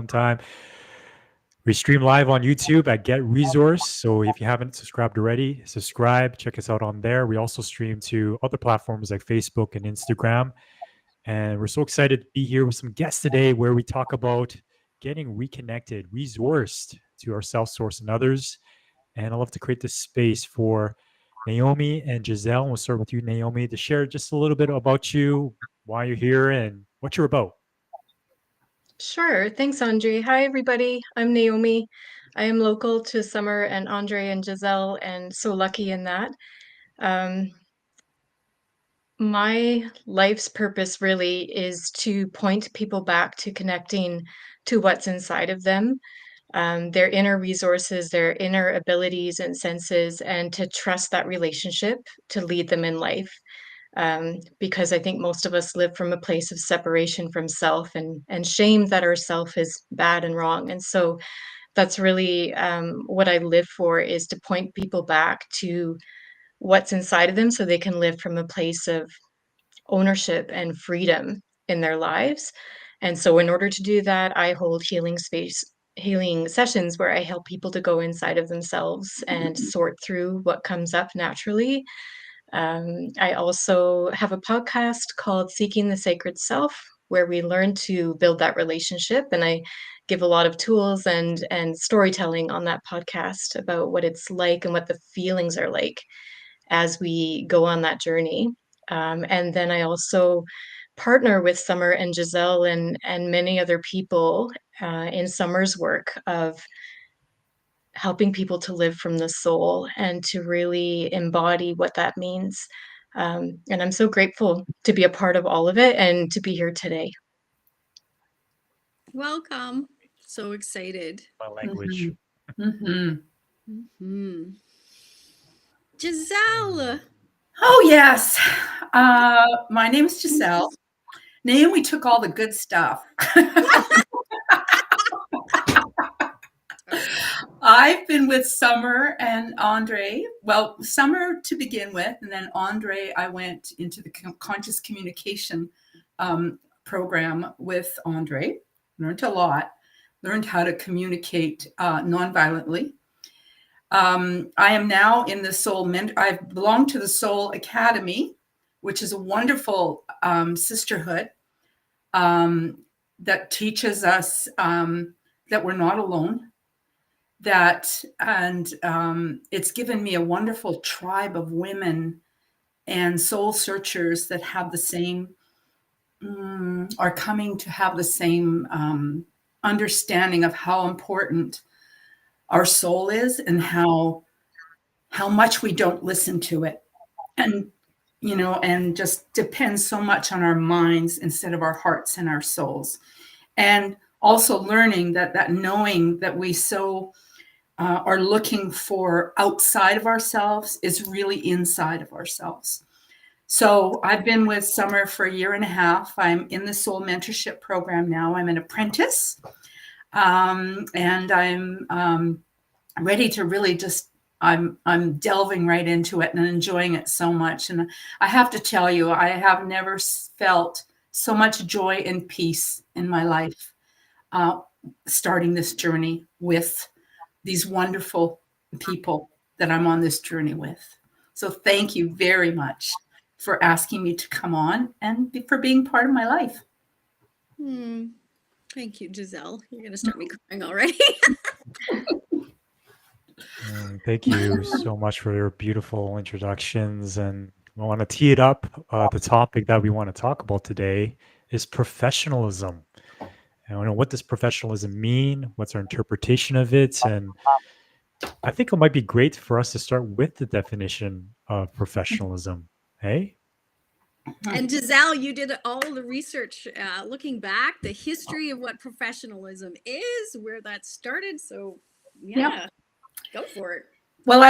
one time. We stream live on YouTube at Get Resource. So if you haven't subscribed already, subscribe. Check us out on there. We also stream to other platforms like Facebook and Instagram. And we're so excited to be here with some guests today where we talk about getting reconnected, resourced to ourselves, source, and others. And I love to create this space for Naomi and Gisele. We'll start with you, Naomi, to share just a little bit about you, why you're here, and what you're about. Sure. Thanks, Andre. Hi, everybody. I'm Naomi. I am local to Summer and Andre and Gisele, and so lucky in that. Um, my life's purpose really is to point people back to connecting to what's inside of them, their inner resources, their inner abilities and senses, and to trust that relationship to lead them in life. Because I think most of us live from a place of separation from self and shame that our self is bad and wrong. And so that's really what I live for, is to point people back to what's inside of them so they can live from a place of ownership and freedom in their lives. And so in order to do that, I hold healing sessions where I help people to go inside of themselves and sort through what comes up naturally. I also have a podcast called Seeking the Sacred Self, where we learn to build that relationship. And I give a lot of tools and storytelling on that podcast about what it's like and what the feelings are like as we go on that journey. And then I also partner with Summer and Gisele and many other people in Summer's work of helping people to live from the soul and to really embody what that means. And I'm so grateful to be a part of all of it and to be here today. Welcome. So excited. My language. Gisele. Oh, yes. My name is Gisele. Naomi took all the good stuff. I've been with Summer and Andre. Well, Summer to begin with, and then Andre, I went into the conscious communication program with Andre. Learned a lot. Learned how to communicate nonviolently. I am now in the Soul I belong to the Soul Academy, which is a wonderful sisterhood that teaches us that we're not alone. It's given me a wonderful tribe of women and soul searchers that have the same, are coming to have the same understanding of how important our soul is and how much we don't listen to it, and and just depends so much on our minds instead of our hearts and our souls. And also learning that knowing that we so are looking for outside of ourselves is really inside of ourselves. So I've been with Summer for a year and a half. I'm in the Soul Mentorship Program now. I'm an apprentice. And I'm ready to really just, I'm delving right into it and enjoying it so much. And I have to tell you, I have never felt so much joy and peace in my life starting this journey with these wonderful people that I'm on this journey with. So thank you very much for asking me to come on and for being part of my life. Thank you, Gisele. You're going to start me crying already. Thank you so much for your beautiful introductions. And I want to tee it up. The topic that we want to talk about today is professionalism. And I know, what does professionalism mean? What's our interpretation of it? And I think it might be great for us to start with the definition of professionalism. Hey? And Gisele, you did all the research, looking back, the history of what professionalism is, where that started. So yeah, go for it. Well,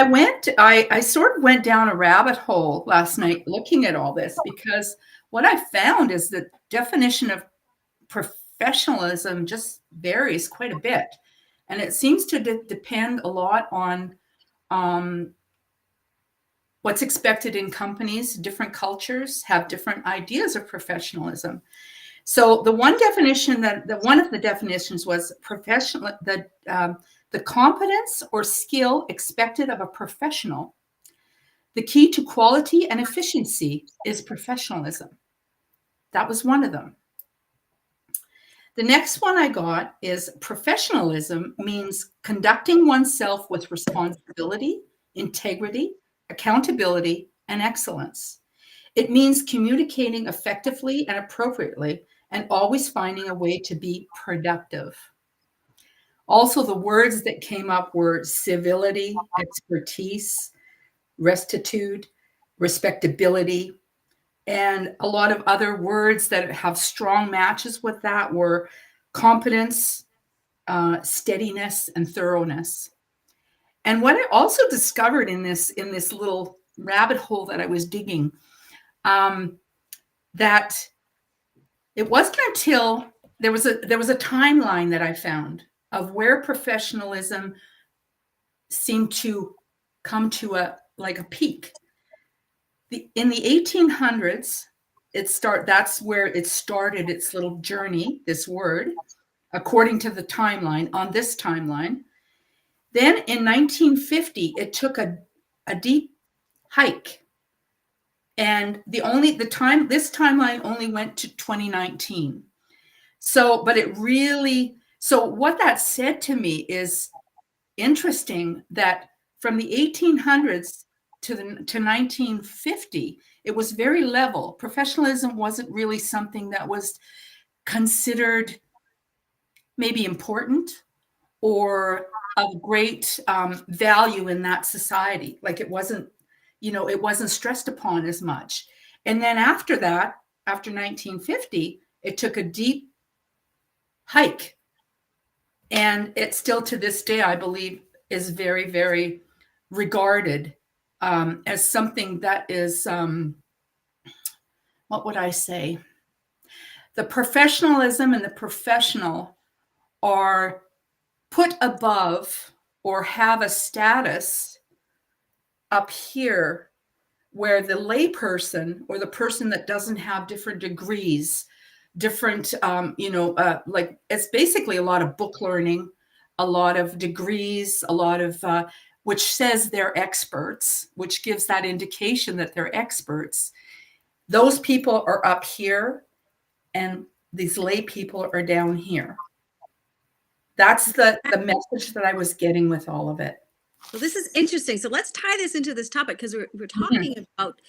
I sort of went down a rabbit hole last night looking at all this, because what I found is the definition of professionalism just varies quite a bit. And it seems to depend a lot on what's expected in companies. Different cultures have different ideas of professionalism. So the one definition one of the definitions was professional, the competence or skill expected of a professional. The key to quality and efficiency is professionalism. That was one of them. The next one I got is professionalism means conducting oneself with responsibility, integrity, accountability, and excellence. It means communicating effectively and appropriately and always finding a way to be productive. Also, the words that came up were civility, expertise, rectitude, respectability, and a lot of other words that have strong matches with that were competence, steadiness, and thoroughness. And what I also discovered in this little rabbit hole that I was digging, that it wasn't until there was a timeline that I found of where professionalism seemed to come to a peak. In the 1800s, that's where it started its little journey, this word, according to the timeline, on this timeline. Then in 1950, it took a deep hike. And this timeline only went to 2019. So what that said to me is interesting, that from the 1800s to 1950, it was very level. Professionalism wasn't really something that was considered maybe important or of great value in that society. Like it wasn't stressed upon as much. And then after that, after 1950, it took a deep hike. And it still to this day, I believe, is very, very regarded as something that is, what would I say? The professionalism and the professional are put above or have a status up here where the layperson or the person that doesn't have different degrees, different, like it's basically a lot of book learning, a lot of degrees, a lot of, which says they're experts, which gives that indication that they're experts. Those people are up here and these lay people are down here. That's the message that I was getting with all of it. Well, this is interesting. So let's tie this into this topic, because we're talking about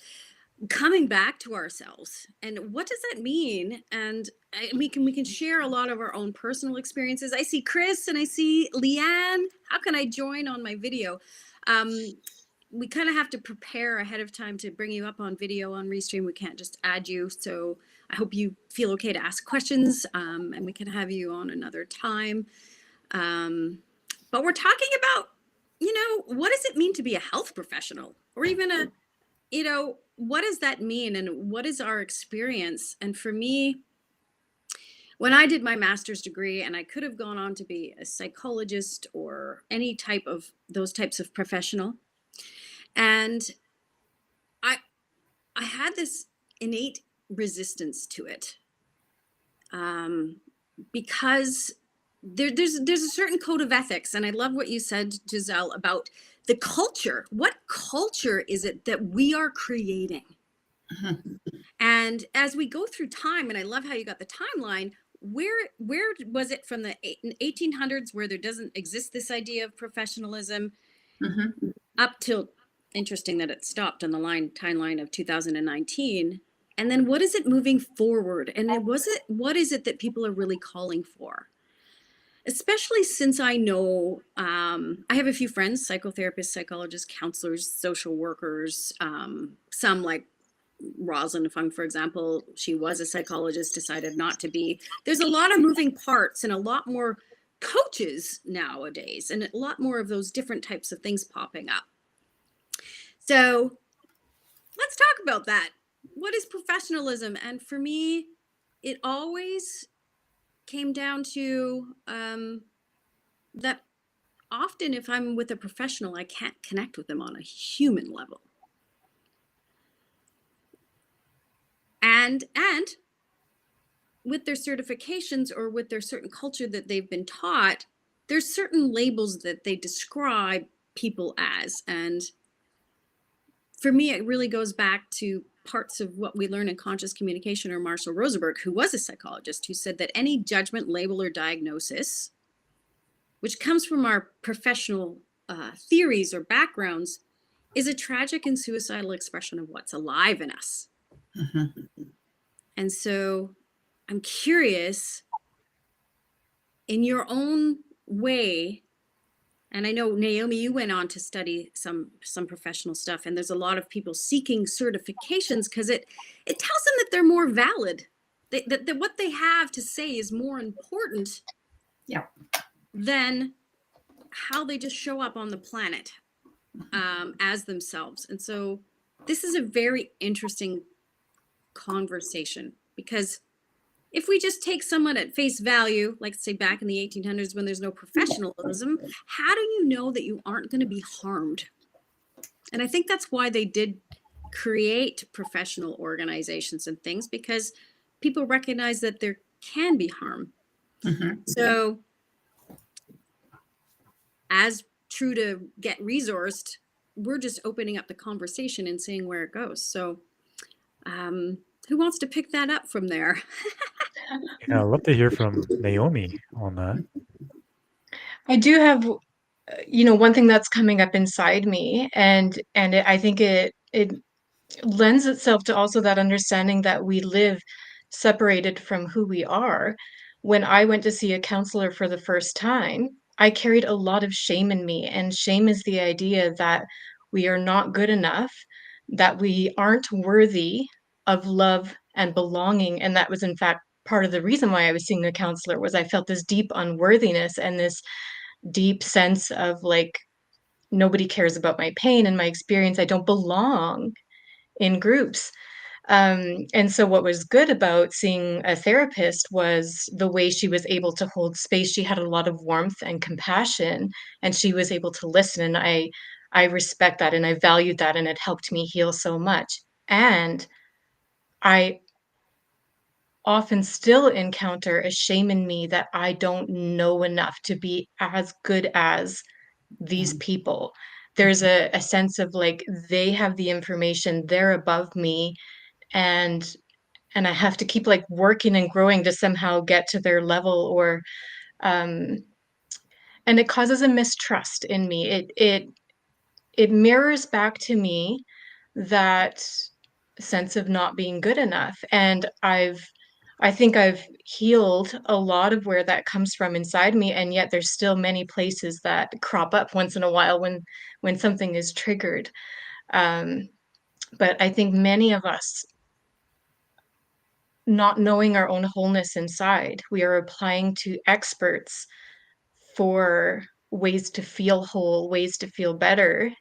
coming back to ourselves, and what does that mean? And we can share a lot of our own personal experiences. I see Chris and I see Leanne. How can I join on my video? We kind of have to prepare ahead of time to bring you up on video on Restream. We can't just add you. So I hope you feel okay to ask questions, and we can have you on another time. But we're talking about, what does it mean to be a health professional, or even what does that mean, and what is our experience? And for me, when I did my master's degree, and I could have gone on to be a psychologist or any type of those types of professional, and I had this innate resistance to it, because there's a certain code of ethics. And I love what you said, Gisele, about the culture. What culture is it that we are creating? Mm-hmm. And as we go through time, and I love how you got the timeline, where was it from the 1800s, where there doesn't exist this idea of professionalism, mm-hmm. up till, interesting that it stopped on the timeline of 2019. And then what is it moving forward? And what is it that people are really calling for? Especially since I know, I have a few friends, psychotherapists, psychologists, counselors, social workers, some like Rosalind Fung, for example. She was a psychologist, decided not to be. There's a lot of moving parts and a lot more coaches nowadays, and a lot more of those different types of things popping up. So let's talk about that. What is professionalism? And for me, it always came down to that often if I'm with a professional, I can't connect with them on a human level. And with their certifications or with their certain culture that they've been taught, there's certain labels that they describe people as. And for me, it really goes back to parts of what we learn in conscious communication, or Marshall Rosenberg, who was a psychologist, who said that any judgment, label, or diagnosis, which comes from our professional theories or backgrounds, is a tragic and suicidal expression of what's alive in us. And so I'm curious, in your own way, and I know, Naomi, you went on to study some professional stuff, and there's a lot of people seeking certifications because it tells them that they're more valid, that what they have to say is more important than how they just show up on the planet as themselves. And so this is a very interesting conversation, because if we just take someone at face value, like say back in the 1800s when there's no professionalism, how do you know that you aren't going to be harmed? And I think that's why they did create professional organizations and things, because people recognize that there can be harm. So as true to get resourced, we're just opening up the conversation and seeing where it goes. So who wants to pick that up from there? Yeah, I'd love to hear from Naomi on that. I do have, one thing that's coming up inside me, and I think it lends itself to also that understanding that we live separated from who we are. When I went to see a counselor for the first time, I carried a lot of shame in me, and shame is the idea that we are not good enough, that we aren't worthy of love and belonging, and that was in fact part of the reason why I was seeing a counselor. Was I felt this deep unworthiness and this deep sense of like nobody cares about my pain and my experience. I don't belong in groups. And so what was good about seeing a therapist was the way she was able to hold space. She had a lot of warmth and compassion, and she was able to listen. And I respect that, and I valued that, and it helped me heal so much. And I often still encounter a shame in me that I don't know enough to be as good as these people. There's a sense of like they have the information, they're above me, and I have to keep like working and growing to somehow get to their level, or and it causes a mistrust in me. It mirrors back to me that sense of not being good enough. And I think I've healed a lot of where that comes from inside me, and yet there's still many places that crop up once in a while when something is triggered. But I think many of us, not knowing our own wholeness inside, we are applying to experts for ways to feel whole, ways to feel better.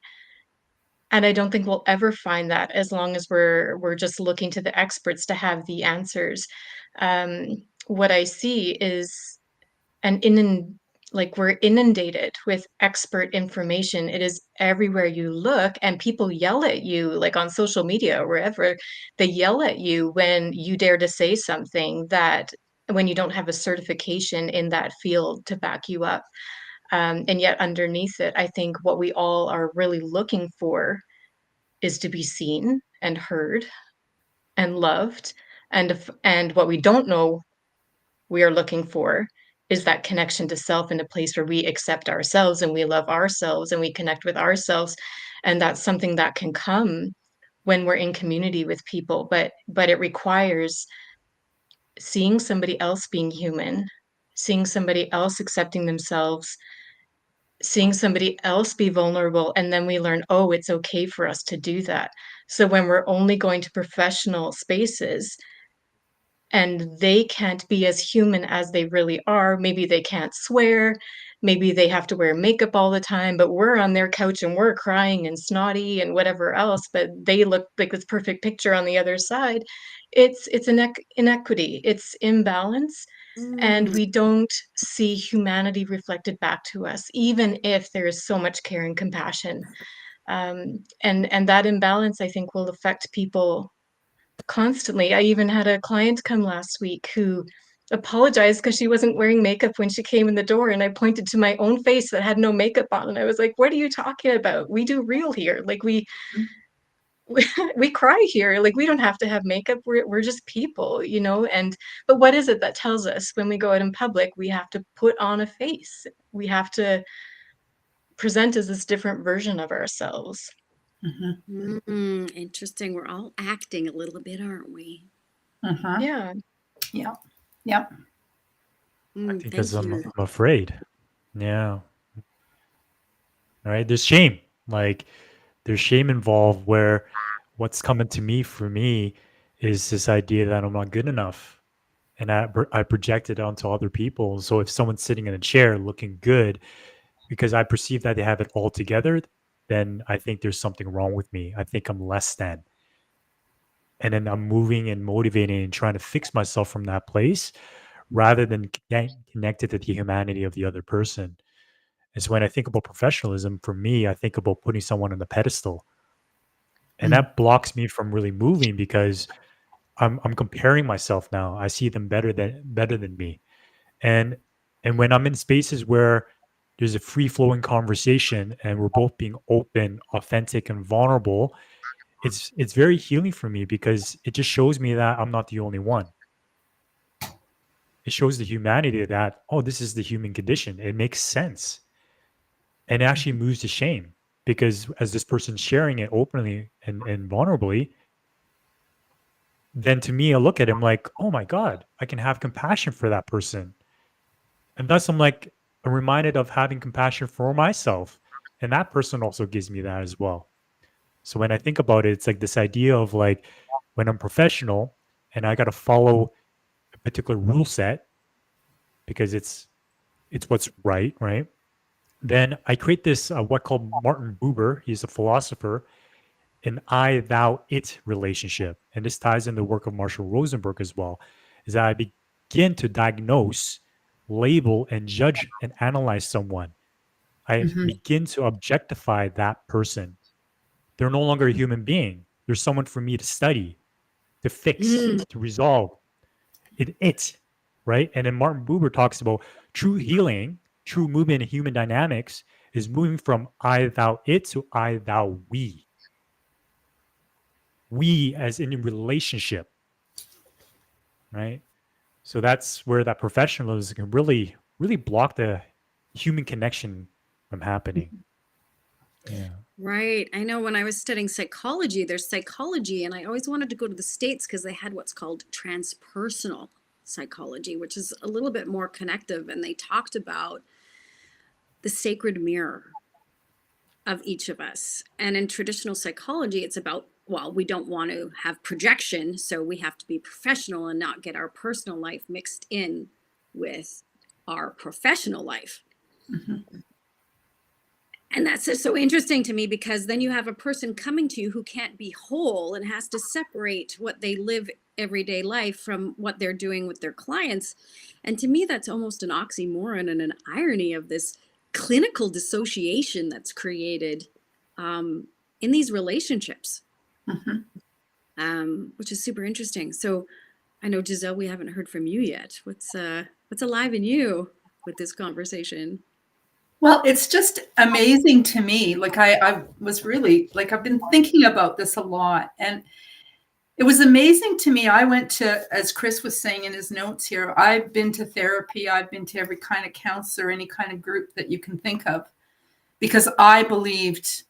And I don't think we'll ever find that as long as we're just looking to the experts to have the answers. What I see is like we're inundated with expert information. It is everywhere you look, and people yell at you, like on social media or wherever. They yell at you when you dare to say something, that when you don't have a certification in that field to back you up. And yet underneath it, I think what we all are really looking for is to be seen and heard and loved. And what we don't know we are looking for is that connection to self, in a place where we accept ourselves and we love ourselves and we connect with ourselves. And that's something that can come when we're in community with people, but it requires seeing somebody else being human, seeing somebody else accepting themselves, seeing somebody else be vulnerable, and then we learn, oh, it's okay for us to do that. So when we're only going to professional spaces and they can't be as human as they really are, maybe they can't swear, maybe they have to wear makeup all the time, but we're on their couch and we're crying and snotty and whatever else, but they look like this perfect picture on the other side. It's an inequity, it's imbalance. And we don't see humanity reflected back to us, even if there is so much care and compassion. And that imbalance, I think, will affect people constantly. I even had a client come last week who apologized because she wasn't wearing makeup when she came in the door, and I pointed to my own face that had no makeup on, and I was like, "What are you talking about? We do real here. Like we cry here. Like we don't have to have makeup. We're just people, you know." And but what is it that tells us when we go out in public we have to put on a face? We have to present as this different version of ourselves. Interesting. We're all acting a little bit, aren't we? Yeah. Yeah. Yeah. I think Thank because I'm you. afraid. Yeah. All right. There's shame. Like there's shame involved where what's coming to me for me is this idea that I'm not good enough. And I project it onto other people. So if someone's sitting in a chair looking good because I perceive that they have it all together, then I think there's something wrong with me. I think I'm less than. And then I'm moving and motivating and trying to fix myself from that place rather than connected to the humanity of the other person. And so when I think about professionalism, for me, I think about putting someone on the pedestal. And that blocks me from really moving because I'm comparing myself now. I see them better than me. And when I'm in spaces where there's a free flowing conversation and we're both being open, authentic, and vulnerable, it's very healing for me because it just shows me that I'm not the only one. It shows the humanity that, oh, this is the human condition. It makes sense. And it actually moves to shame because as this person's sharing it openly and vulnerably, then to me, I look at him like, oh my God, I can have compassion for that person. And thus I'm like, I'm reminded of having compassion for myself. And that person also gives me that as well. So when I think about it, it's like this idea of like when I'm professional and I got to follow a particular rule set because it's what's right, right? Then I create this what called Martin Buber. He's a philosopher, an I thou it relationship, and this ties in the work of Marshall Rosenberg as well. Is that I begin to diagnose, label, and judge and analyze someone. I begin to objectify that person. They're no longer a human being. They're someone for me to study, to fix, to resolve. It, right? And then Martin Buber talks about true healing, true movement in human dynamics is moving from I thou it to I thou we. We as in a relationship, right? So that's where that professionalism can really, really block the human connection from happening. Yeah. Right. I know when I was studying psychology, there's psychology, and I always wanted to go to the States because they had what's called transpersonal psychology, which is a little bit more connective. And they talked about the sacred mirror of each of us. And in traditional psychology, it's about, well, we don't want to have projection, so we have to be professional and not get our personal life mixed in with our professional life. And that's just so interesting to me because then you have a person coming to you who can't be whole and has to separate what they live everyday life from what they're doing with their clients. And to me, that's almost an oxymoron and an irony of this clinical dissociation that's created in these relationships, which is super interesting. So I know, Gisele, we haven't heard from you yet. What's alive in you with this conversation? Well, it's just amazing to me. Like I was really like, I've been thinking about this a lot, and it was amazing to me. I went to, as Chris was saying in his notes here, I've been to therapy. I've been to every kind of counselor, any kind of group that you can think of, because I believed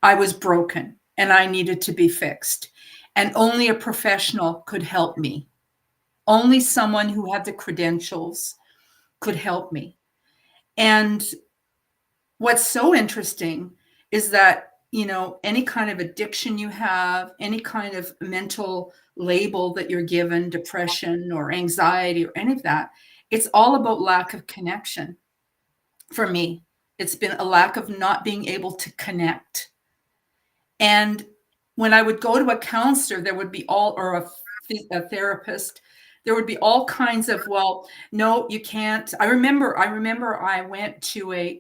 I was broken and I needed to be fixed. And only a professional could help me. Only someone who had the credentials could help me. And what's so interesting is that, you know, any kind of addiction you have, any kind of mental label that you're given, depression or anxiety or any of that, it's all about lack of connection. For me, it's been a lack of not being able to connect. And when I would go to a counselor, there would be or a therapist, there would be all kinds of, well, no, you can't. I remember I went to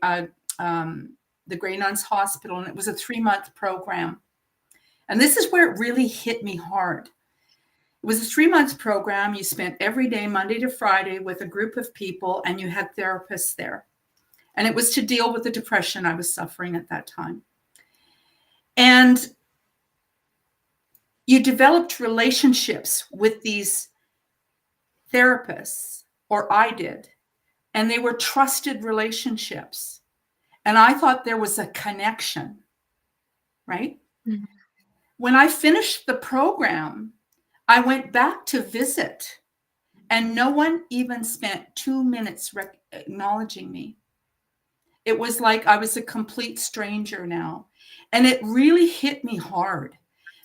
the Grey Nuns Hospital, and it was a 3-month program. And this is where it really hit me hard. It was a 3-month program. You spent every day, Monday to Friday, with a group of people, and you had therapists there. And it was to deal with the depression I was suffering at that time. And you developed relationships with these therapists, or I did, and they were trusted relationships. And I thought there was a connection, right? Mhm. When I finished the program, I went back to visit, and no one even spent 2 minutes acknowledging me. It was like I was a complete stranger now. And it really hit me hard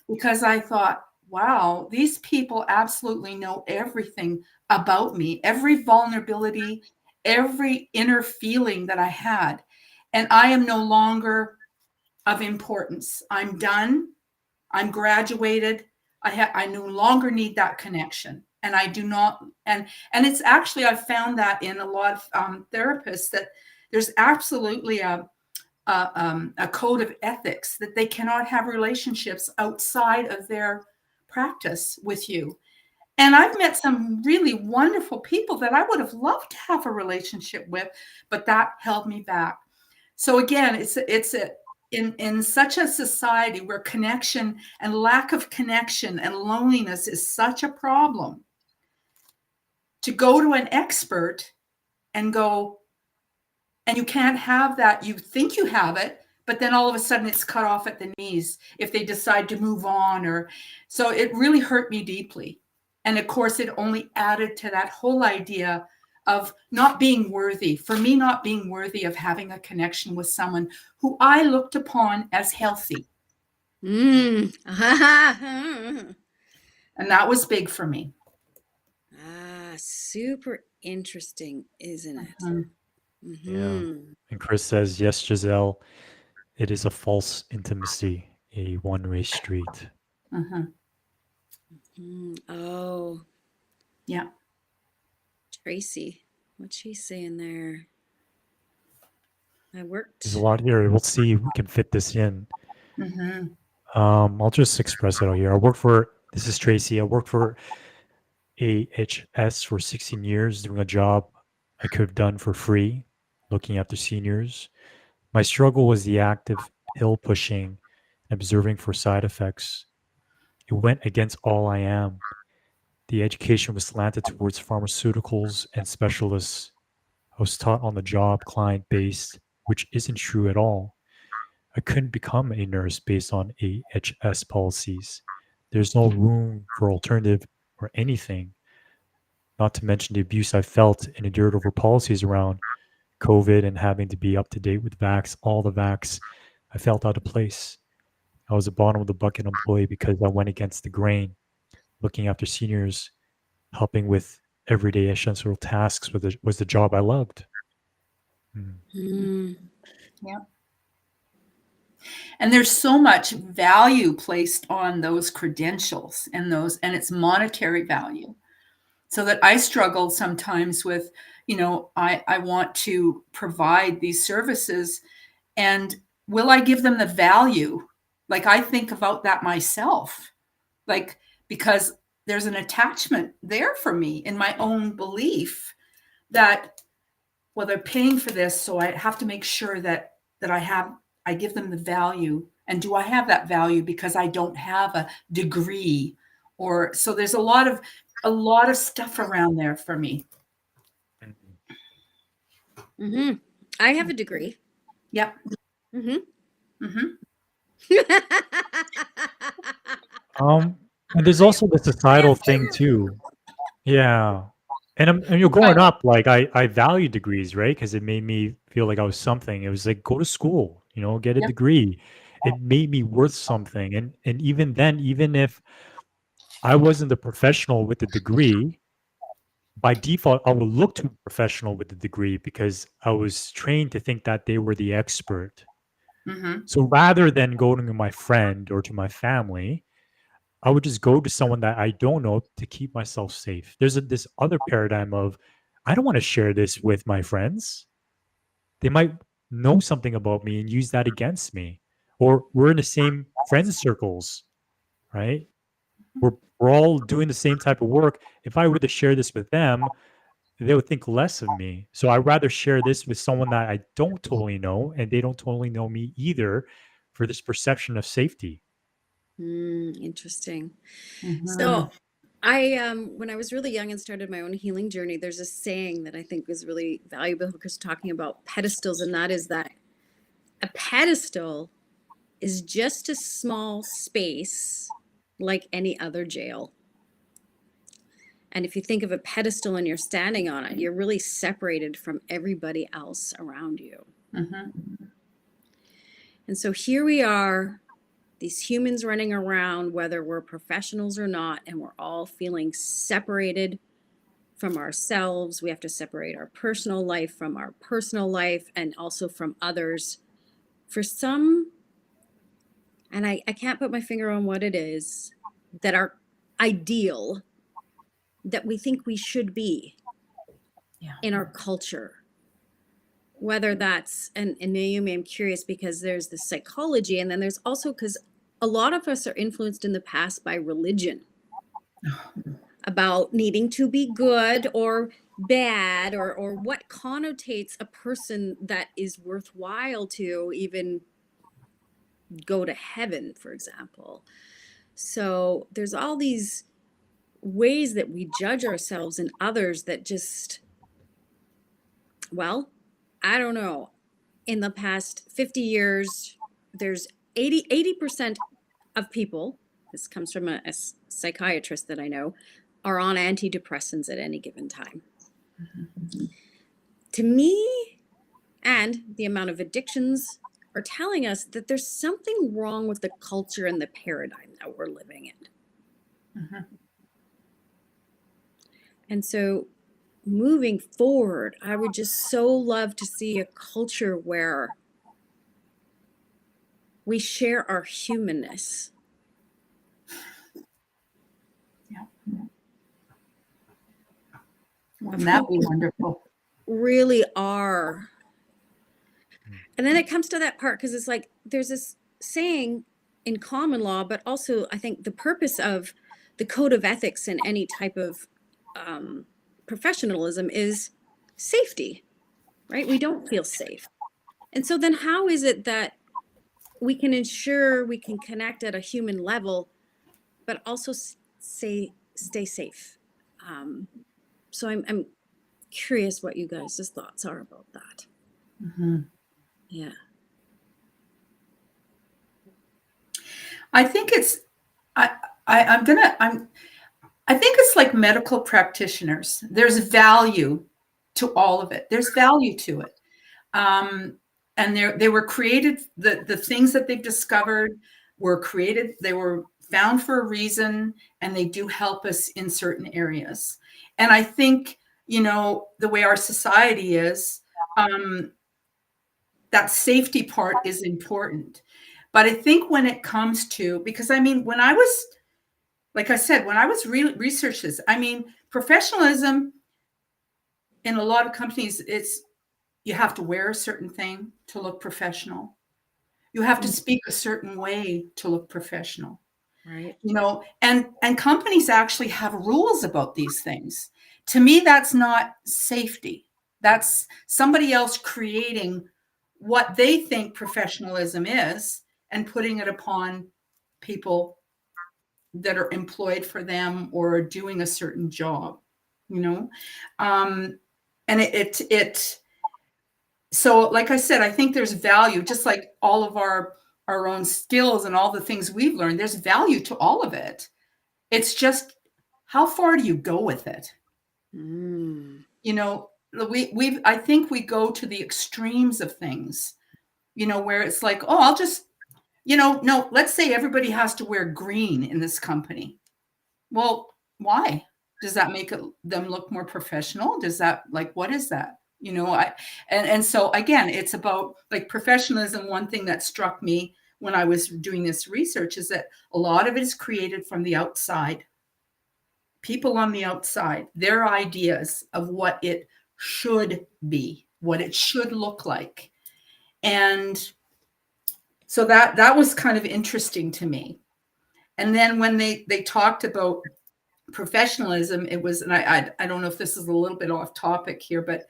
because I thought, wow, these people absolutely know everything about me, every vulnerability, every inner feeling that I had. And I am no longer of importance. I'm done. I'm graduated. I no longer need that connection. And I do not, and it's actually, I've found that in a lot of therapists, that there's absolutely a code of ethics that they cannot have relationships outside of their practice with you. And I've met some really wonderful people that I would have loved to have a relationship with, but that held me back. So again, in such a society where connection and lack of connection and loneliness is such a problem, to go to an expert and go, and you can't have that. You think you have it, but then all of a sudden it's cut off at the knees if they decide to move on. Or so it really hurt me deeply. And of course, it only added to that whole idea of not being worthy, for me, not being worthy of having a connection with someone who I looked upon as healthy. Mm. And that was big for me. Super interesting, isn't it? Mhm. Yeah. And Chris says, yes, Gisele, it is a false intimacy, a one-way street. Oh, Yeah. Tracy, what's she saying there? I worked. There's a lot here. We'll see if we can fit this in. I'll just express it out here. This is Tracy. I worked for AHS for 16 years, doing a job I could have done for free, looking after seniors. My struggle was the active pill pushing and observing for side effects. It went against all I am. The education was slanted towards pharmaceuticals and specialists. I was taught on the job, client based, which isn't true at all. I couldn't become a nurse based on AHS policies. There's no room for alternative or anything, not to mention the abuse I felt and endured over policies around COVID and having to be up to date with all the vax. I felt out of place. I was a bottom of the bucket employee because I went against the grain, looking after seniors, helping with everyday essential tasks was the job I loved. Yeah. And there's so much value placed on those credentials and it's monetary value. So that I struggle sometimes with, I want to provide these services, and will I give them the value? Like, I think about that myself, like, because there's an attachment there for me in my own belief that, well, they're paying for this, so I have to make sure that I give them the value. And do I have that value because I don't have a degree? Or so there's a lot of stuff around there for me. I have a degree. Yep. And there's also the societal thing too. Yeah. And you're growing up, like I value degrees, right? Because it made me feel like I was something. It was like, go to school, get a Yep. degree. It made me worth something. And even then, even if I wasn't the professional with the degree, by default, I would look to a professional with the degree because I was trained to think that they were the expert. So rather than going to my friend or to my family, I would just go to someone that I don't know to keep myself safe. There's this other paradigm of, I don't want to share this with my friends. They might know something about me and use that against me. Or we're in the same friend circles, right? we're all doing the same type of work. If I were to share this with them, they would think less of me. So I'd rather share this with someone that I don't totally know and they don't totally know me either, for this perception of safety. Interesting. Mhm. So I when I was really young and started my own healing journey, there's a saying that I think was really valuable because talking about pedestals, and that is that a pedestal is just a small space like any other jail. And if you think of a pedestal and you're standing on it, you're really separated from everybody else around you. Mhm. And so here we are, these humans running around, whether we're professionals or not, and we're all feeling separated from ourselves. We have to separate our personal life from our personal life and also from others. For some, and I can't put my finger on what it is, that are ideal, that we think we should be Yeah. in our culture. Whether that's, and Naomi, I'm curious because there's the psychology, and then there's also, because a lot of us are influenced in the past by religion about needing to be good or bad, or what connotates a person that is worthwhile to even go to heaven, for example. So there's all these ways that we judge ourselves and others that just, well, I don't know. In the past 50 years, there's 80% of people, this comes from a psychiatrist that I know, are on antidepressants at any given time. To me, and the amount of addictions are telling us that there's something wrong with the culture and the paradigm that we're living in. Mhm. And so moving forward, I would just so love to see a culture where we share our humanness. Yeah. Wouldn't that be wonderful? Really are. And then it comes to that part, because it's like there's this saying in common law, but also I think the purpose of the code of ethics in any type of professionalism is safety, right? We don't feel safe. And so then how is it that we can ensure we can connect at a human level, but also stay safe? So I'm curious what you guys' thoughts are about that. Mhm. Yeah. I think it's I think it's like medical practitioners. There's value to all of it. There's value to it. And they were created, the things that they've discovered were created, they were found for a reason, and they do help us in certain areas. And I think, the way our society is, that safety part is important. But I think when it comes to, because I mean, when I was, like I said, when I was researching this, I mean, professionalism in a lot of companies, you have to wear a certain thing to look professional. You have to speak a certain way to look professional. Right. And companies actually have rules about these things. To me, that's not safety. That's somebody else creating what they think professionalism is and putting it upon people that are employed for them or doing a certain job, and so like I said, I think there's value, just like all of our own skills and all the things we've learned, there's value to all of it. It's just, how far do you go with it? I think we go to the extremes of things, where it's like, oh, I'll just, no, let's say everybody has to wear green in this company. Well, why? Does that make them look more professional? Does that, like, what is that? And so again, it's about like professionalism. One thing that struck me when I was doing this research is that a lot of it is created from the outside. People on the outside, their ideas of what it should be, what it should look like. And so that was kind of interesting to me. And then when they talked about professionalism, it was, and I don't know if this is a little bit off topic here, but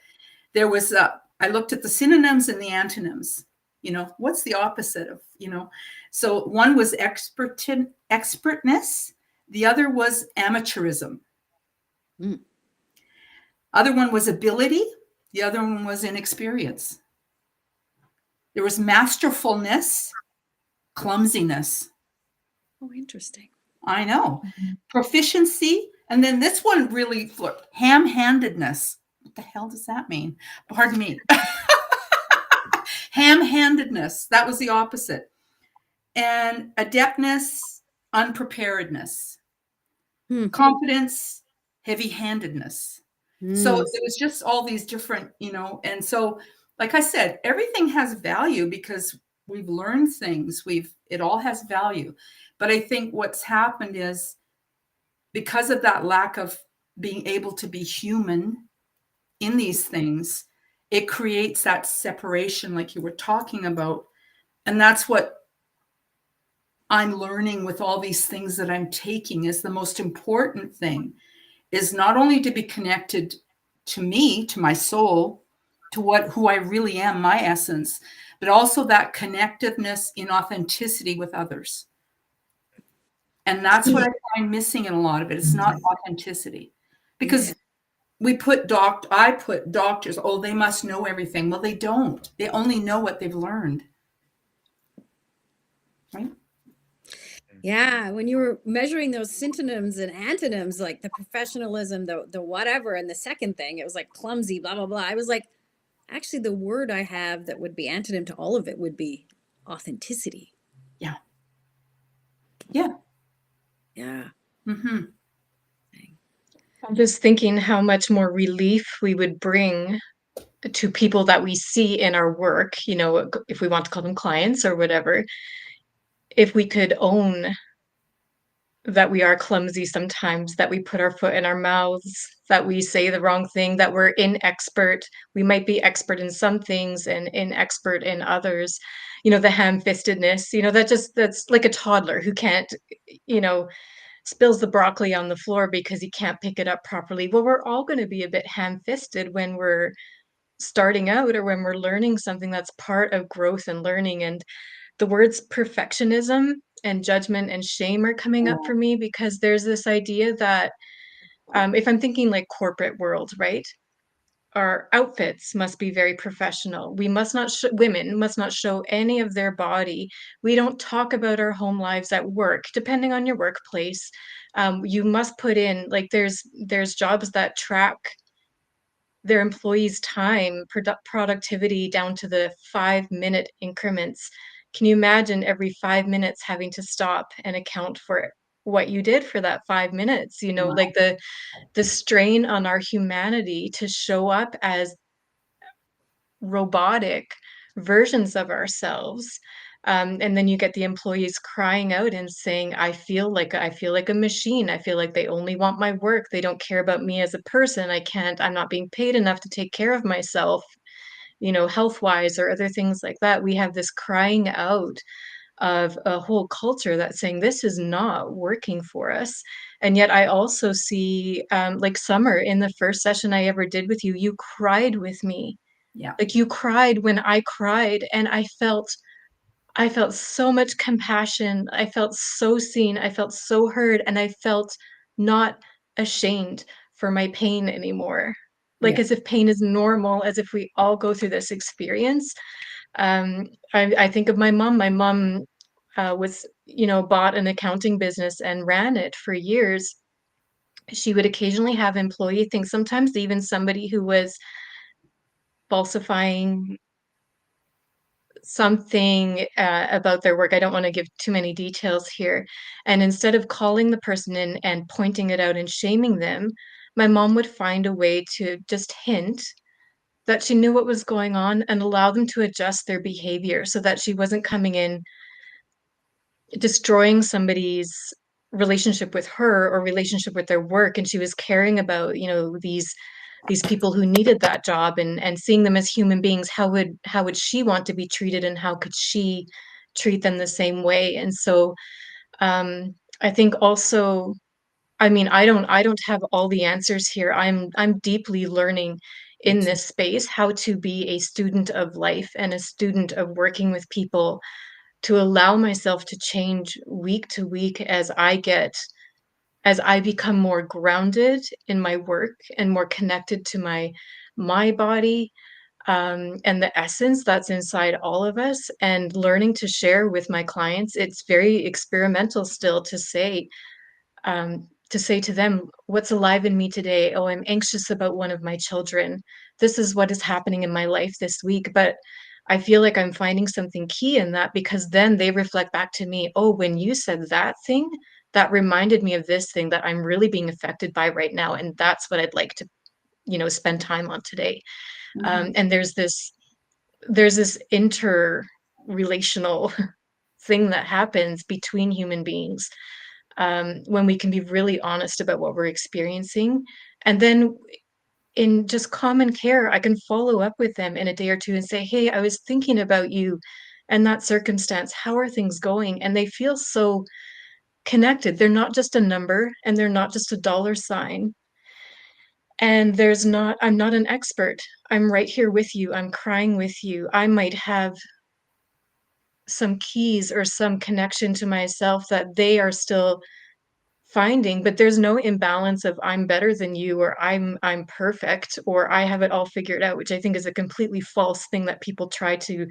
there was, I looked at the synonyms and the antonyms. You know, what's the opposite of, you know? So one was expertness. The other was amateurism. Mm. Other one was ability. The other one was inexperience. There was masterfulness, clumsiness. Oh, interesting. I know. Proficiency. And then this one really flipped. Ham-handedness. What the hell does that mean? Pardon me. Ham-handedness. That was the opposite. And adeptness, unpreparedness. Confidence, heavy-handedness. So it was just all these different, you know, and so, like I said, everything has value because we've learned things. It all has value. But I think what's happened is because of that lack of being able to be human in these things, it creates that separation like you were talking about. And that's what I'm learning with all these things that I'm taking is the most important thing is not only to be connected to me, to my soul, to who I really am, my essence, but also that connectiveness in authenticity with others. And that's what I find missing in a lot of it. It's not authenticity. Because I put doctors, oh, they must know everything. Well, they don't. They only know what they've learned. Right? Yeah, when you were measuring those synonyms and antonyms, like the professionalism, the whatever, and the second thing, it was like clumsy, blah, blah, blah. I was like, actually, the word I have that would be antonym to all of it would be authenticity. Yeah. Yeah. Yeah. Mm-hmm. I'm just thinking how much more relief we would bring to people that we see in our work, you know, if we want to call them clients or whatever, if we could own that we are clumsy sometimes, that we put our foot in our mouths, that we say the wrong thing, that we're inexpert. We might be expert in some things and inexpert in others. You know, the ham-fistedness, you know, that's like a toddler who can't, you know, spills the broccoli on the floor because he can't pick it up properly. Well, we're all going to be a bit ham-fisted when we're starting out or when we're learning something that's part of growth and learning. And the words perfectionism and judgment and shame are coming up for me because there's this idea that if I'm thinking like corporate world, right? Our outfits must be very professional. We must not women must not show any of their body. We don't talk about our home lives at work, depending on your workplace. You must put in like there's jobs that track their employees' time, productivity down to the 5-minute increments. Can you imagine every 5 minutes having to stop and account for what you did for that 5 minutes? You know, like the strain on our humanity to show up as robotic versions of ourselves. And then you get the employees crying out and saying, I feel like a machine. I feel like they only want my work. They don't care about me as a person. I'm not being paid enough to take care of myself, you know, health-wise or other things like that. We have this crying out of a whole culture that's saying this is not working for us. And yet I also see like Summer in the first session I ever did with you, you cried with me. Yeah. Like you cried when I cried, and I felt so much compassion. I felt so seen. I felt so heard, and I felt not ashamed for my pain anymore. Like Yeah. as if pain is normal, as if we all go through this experience. I think of my mom. My mom was, you know, bought an accounting business and ran it for years. She would occasionally have employee things, sometimes even somebody who was falsifying something about their work. I don't want to give too many details here. And instead of calling the person in and pointing it out and shaming them, my mom would find a way to just hint that she knew what was going on and allow them to adjust their behavior so that she wasn't coming in destroying somebody's relationship with her or relationship with their work, and she was caring about, you know, these people who needed that job and seeing them as human beings. How would she want to be treated, and how could she treat them the same way? And so I think also, I mean, I don't have all the answers here. I'm deeply learning in this space how to be a student of life and a student of working with people, to allow myself to change week to week as I become more grounded in my work and more connected to my body, and the essence that's inside all of us, and learning to share with my clients. It's very experimental still to say to them, "What's alive in me today? Oh, I'm anxious about one of my children. This is what is happening in my life this week." But I feel like I'm finding something key in that, because then they reflect back to me, "Oh, when you said that thing, that reminded me of this thing that I'm really being affected by right now. And that's what I'd like to, spend time on today." And there's this interrelational thing that happens between human beings, when we can be really honest about what we're experiencing. And then in just common care, I can follow up with them in a day or two and say, "Hey, I was thinking about you and that circumstance. How are things going?" And they feel so connected. They're not just a number, and they're not just a dollar sign. And I'm not an expert. I'm right here with you. I'm crying with you. I might have some keys or some connection to myself that they are still finding, but there's no imbalance of I'm better than you, or I'm perfect, or I have it all figured out, which I think is a completely false thing that people try to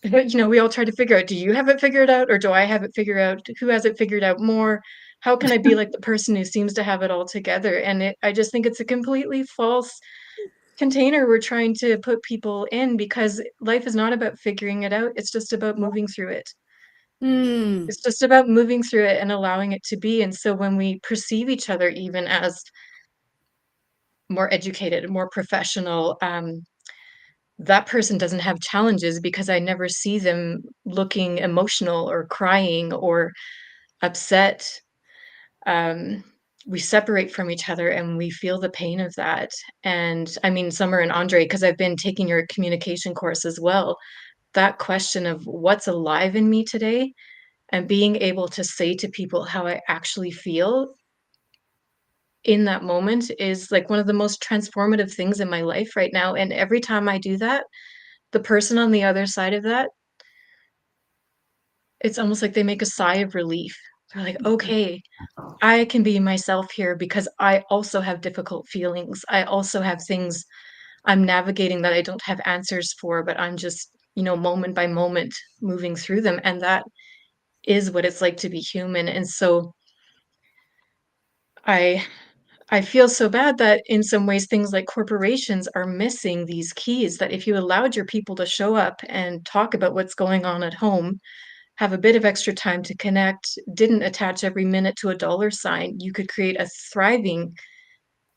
we all try to figure out, do you have it figured out, or do I have it figured out? Who has it figured out more? How can I be like the person who seems to have it all together? And I just think it's a completely false container we're trying to put people in, because life is not about figuring it out. It's just about moving through it. Mm. It's just about moving through it and allowing it to be. And so when we perceive each other even as more educated, more professional, that person doesn't have challenges, because I never see them looking emotional or crying or upset. Um, we separate from each other and we feel the pain of that. And I mean, Summer and Andre, because I've been taking your communication course as well, that question of what's alive in me today, and being able to say to people how I actually feel in that moment, is like one of the most transformative things in my life right now. And every time I do that, the person on the other side of that, it's almost like they make a sigh of relief. They're like, "Okay, I can be myself here, because I also have difficult feelings. I also have things I'm navigating that I don't have answers for, but I'm just, moment by moment moving through them." And that is what it's like to be human. And so I I feel so bad that in some ways things like corporations are missing these keys, that if you allowed your people to show up and talk about what's going on at home, have a bit of extra time to connect, didn't attach every minute to a dollar sign, you could create a thriving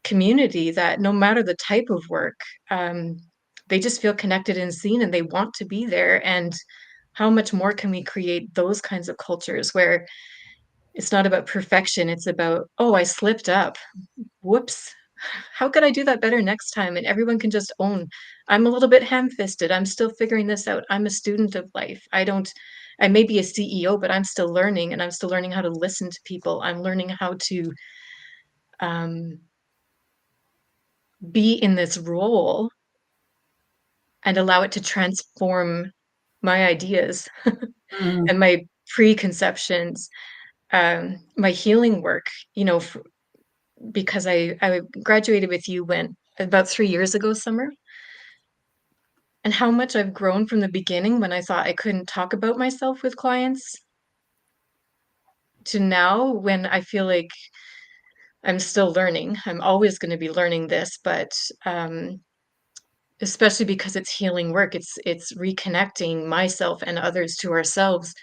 community that, no matter the type of work, um, they just feel connected and seen, and they want to be there. And how much more can we create those kinds of cultures where it's not about perfection, it's about, "Oh, I slipped up. Whoops. How could I do that better next time?" And everyone can just own, "I'm a little bit ham-fisted. I'm still figuring this out. I'm a student of life. I may be a CEO, but I'm still learning, and I'm still learning how to listen to people. I'm learning how to um, be in this role and allow it to transform my ideas Mm. and my preconceptions, my healing work, because I graduated with you when about 3 years ago, Summer, and how much I've grown from the beginning when I thought I couldn't talk about myself with clients, to now when I feel like I'm still learning. I'm always gonna be learning this, but, especially because it's healing work, it's reconnecting myself and others to ourselves.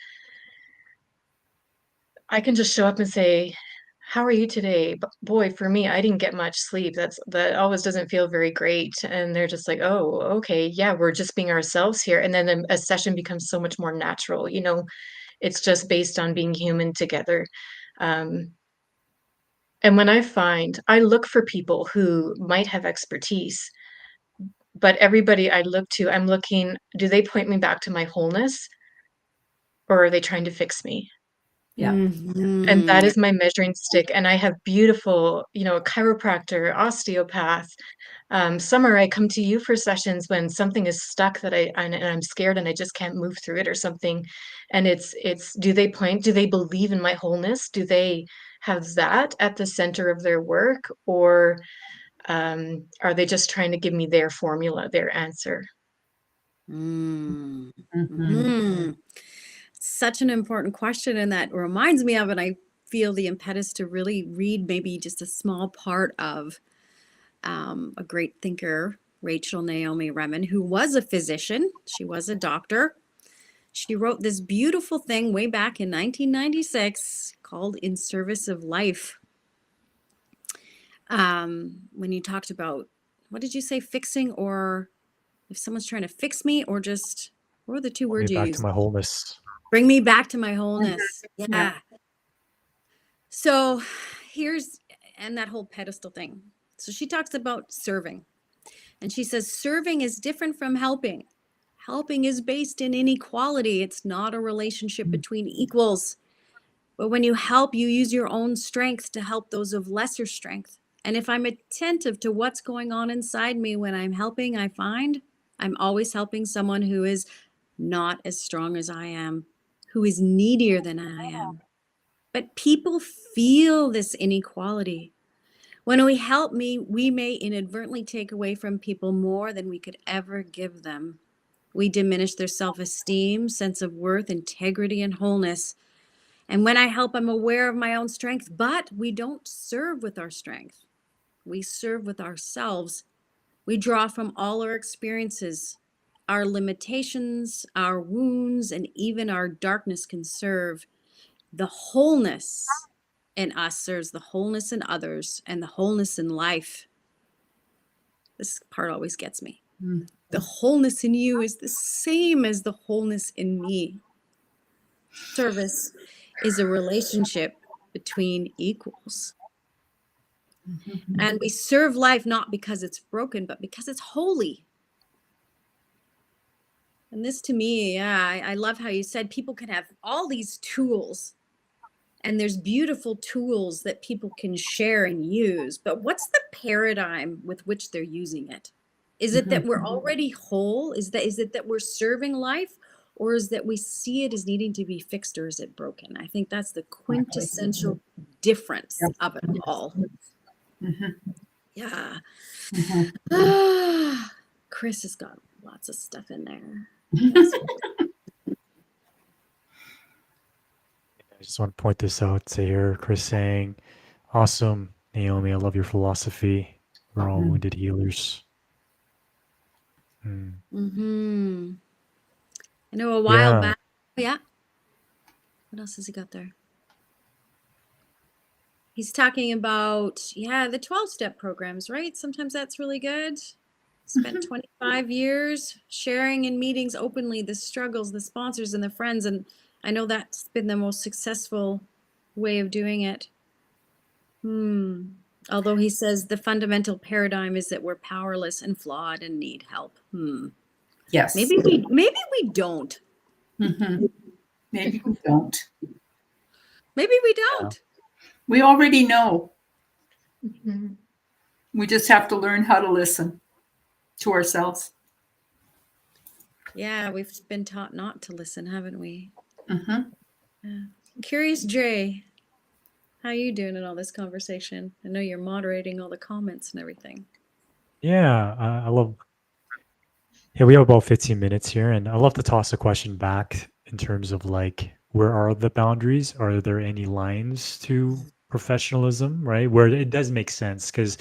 I can just show up and say, "How are you today?" Boy, for me, I didn't get much sleep. That always doesn't feel very great. And they're just like, "Oh, okay, yeah, we're just being ourselves here." And then a session becomes so much more natural. It's just based on being human together. Um, and when I look for people who might have expertise, but everybody I look to, I'm looking, do they point me back to my wholeness, or are they trying to fix me? Yeah. And that is my measuring stick. And I have beautiful, a chiropractor, osteopath. Summer, I come to you for sessions when something is stuck and I'm scared and I just can't move through it or something. And do they believe in my wholeness? Do they have that at the center of their work? Or are they just trying to give me their formula, their answer? Mm. Mhm. Mhm. Such an important question, and that reminds me of, and I feel the impetus to really read maybe just a small part of a great thinker, Rachel Naomi Remen, who was a physician. She was a doctor. She wrote this beautiful thing way back in 1996 called In Service of Life. When you talked about, what did you say, fixing, or if someone's trying to fix me, or just, what were the two Bring me words you back used? to my wholeness. Bring me back to my wholeness. Yeah. Yeah. So and that whole pedestal thing. So she talks about serving. And she says, serving is different from helping. Helping is based in inequality. It's not a relationship between equals. But when you help, you use your own strength to help those of lesser strength. And if I'm attentive to what's going on inside me when I'm helping, I find I'm always helping someone who is not as strong as I am, who is needier than I am. But people feel this inequality. When we help we may inadvertently take away from people more than we could ever give them. We diminish their self-esteem, sense of worth, integrity, and wholeness. And when I help, I'm aware of my own strength, but we don't serve with our strength. We serve with ourselves. We draw from all our experiences. Our limitations, our wounds, and even our darkness can serve. The wholeness in us serves the wholeness in others and the wholeness in life. This part always gets me. Mm. The wholeness in you is the same as the wholeness in me. Service is a relationship between equals. Mhm. And we serve life not because it's broken, but because it's holy. And this to me, I love how you said people can have all these tools. And there's beautiful tools that people can share and use. But what's the paradigm with which they're using it? Is it that we're already whole? Is it that we're serving life? Or is that we see it as needing to be fixed, or is it broken? I think that's the quintessential difference Yep. of it all. Mhm. Yeah. Mhm. Chris has got lots of stuff in there. I just want to point this out to here. Chris saying, awesome, Naomi, I love your philosophy. We're all wounded healers. Mm-hmm. I know a while back. Yeah. What else has he got there? He's talking about, the 12-step programs, right? Sometimes that's really good. Spent 25 years sharing in meetings openly the struggles, the sponsors, and the friends. And I know that's been the most successful way of doing it. Although he says the fundamental paradigm is that we're powerless and flawed and need help. Yes. Maybe we don't. Mhm. Maybe we don't. Maybe we don't. We already know. Mm-hmm. We just have to learn how to listen to ourselves. Yeah, we've been taught not to listen, haven't we? Mhm. Yeah. Curious Jay, how you doing in all this conversation? I know you're moderating all the comments and everything. Yeah, I love. Yeah, we have about 15 minutes here, and I love to toss a question back in terms of like, where are the boundaries? Are there any lines to professionalism, right? Where it does make sense, because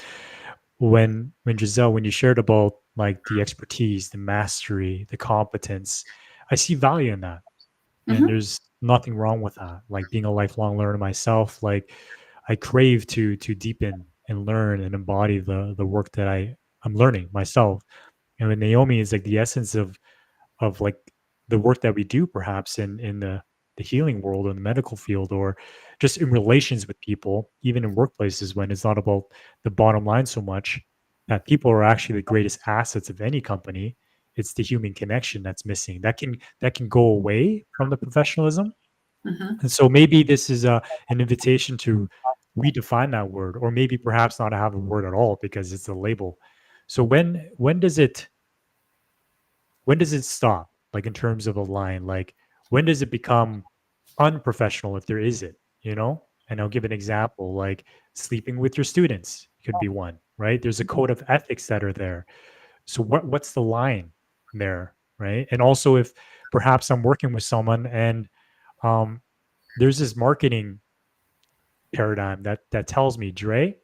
when Gisele, when you shared about like the expertise, the mastery, the competence, I see value in that, and Mhm. there's nothing wrong with that. Like being a lifelong learner myself, like I crave to deepen and learn and embody the work that I'm learning myself. And with Naomi is like the essence of like the work that we do, perhaps in the healing world or the medical field, or just in relations with people, even in workplaces, when it's not about the bottom line so much, that people are actually the greatest assets of any company. It's the human connection that's missing. That can go away from the professionalism, And so maybe this is an invitation to redefine that word, or maybe perhaps not have a word at all because it's a label. So when does it stop? Like in terms of a line, like when does it become unprofessional if there is it, you know? And I'll give an example, like sleeping with your students could be one, right? There's a code of ethics that are there. So what's the line there, right? And also if perhaps I'm working with someone and um, there's this marketing paradigm that tells me, Dre,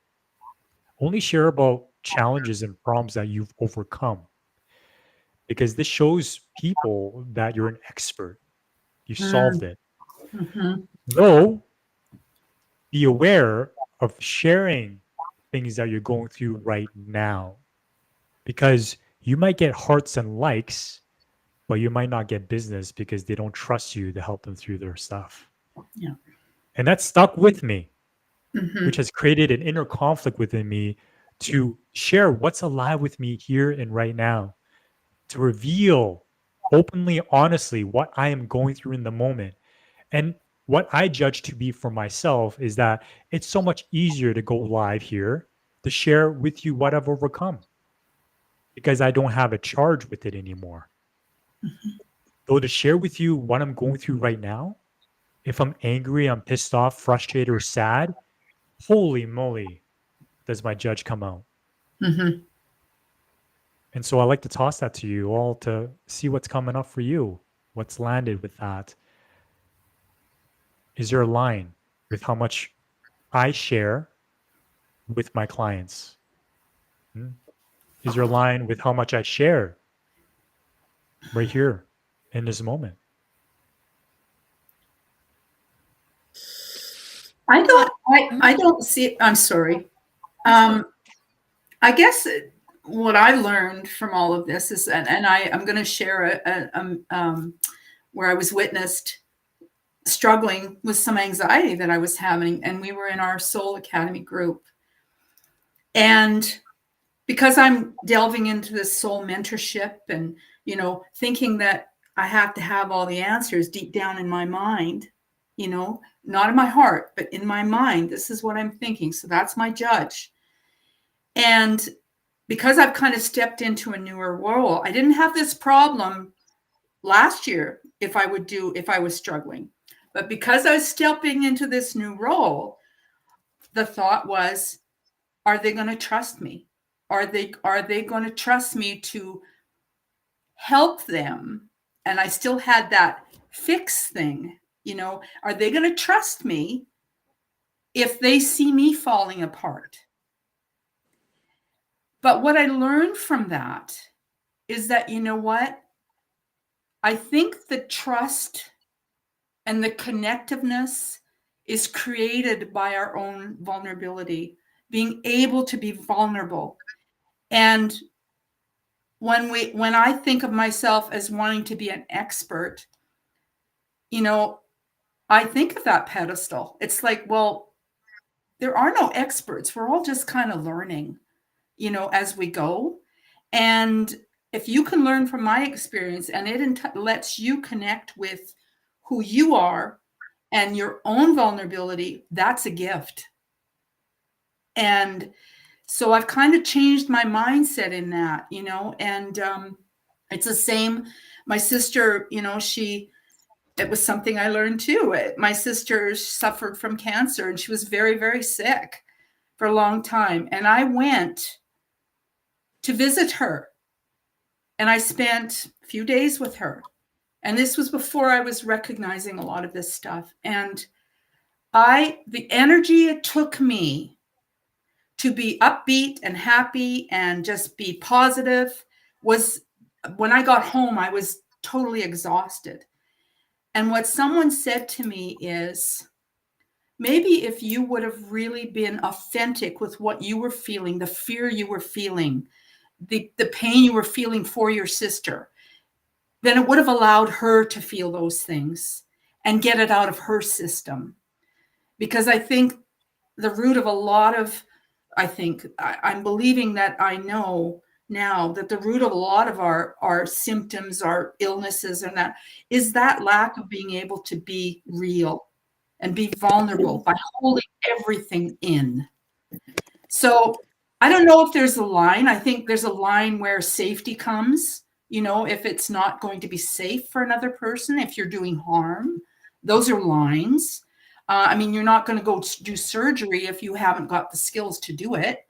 only share about challenges and problems that you've overcome because this shows people that you're an expert. You solved it. Though, be aware of sharing things that you're going through right now because you might get hearts and likes, but you might not get business because they don't trust you to help them through their stuff. Yeah. And that stuck with me, which has created an inner conflict within me to share what's alive with me here and right now, to reveal openly, honestly, what I am going through in the moment. And what I judge to be for myself is that it's so much easier to go live here to share with you what I've overcome because I don't have a charge with it anymore. Though to share with you what I'm going through right now, if I'm angry, I'm pissed off, frustrated, or sad, holy moly, does my judge come out. And so I like to toss that to you all to see what's coming up for you, what's landed with that. Is there a line with how much I share with my clients? Is there a line with how much I share right here in this moment? I don't see, I'm sorry. I guess what I learned from all of this is, and I'm going to share where I was witnessed struggling with some anxiety that I was having, and we were in our Soul Academy group. And because I'm delving into this soul mentorship and, you know, thinking that I have to have all the answers deep down in my mind, you know, not in my heart, but in my mind, this is what I'm thinking. So that's my judge. And because I've kind of stepped into a newer role, I didn't have this problem last year if I was struggling. But because I was stepping into this new role, the thought was, are they going to trust me? Are they going to trust me to help them? And I still had that fix thing, you know, are they going to trust me if they see me falling apart? But what I learned from that is that, you know what? I think the trust and the connectiveness is created by our own vulnerability, being able to be vulnerable. And when I think of myself as wanting to be an expert, you know, I think of that pedestal. It's like, well, there are no experts. We're all just kind of learning, you know, as we go. And if you can learn from my experience and it lets you connect with who you are and your own vulnerability, that's a gift. And so I've kind of changed my mindset in that, you know, and it's the same. My sister, you know, it was something I learned too. My sister suffered from cancer and she was very, very sick for a long time. And I went to visit her and I spent a few days with her. And this was before I was recognizing a lot of this stuff. And the energy it took me to be upbeat and happy and just be positive was, when I got home, I was totally exhausted. And what someone said to me is, maybe if you would have really been authentic with what you were feeling, the fear you were feeling, the pain you were feeling for your sister, then it would have allowed her to feel those things and get it out of her system. Because I think the root of a lot of, I'm believing that I know now that the root of a lot of our symptoms, our illnesses, and that is that lack of being able to be real and be vulnerable by holding everything in. So I don't know if there's a line. I think there's a line where safety comes, you know, if it's not going to be safe for another person, if you're doing harm, those are lines. I mean, you're not going to go do surgery if you haven't got the skills to do it,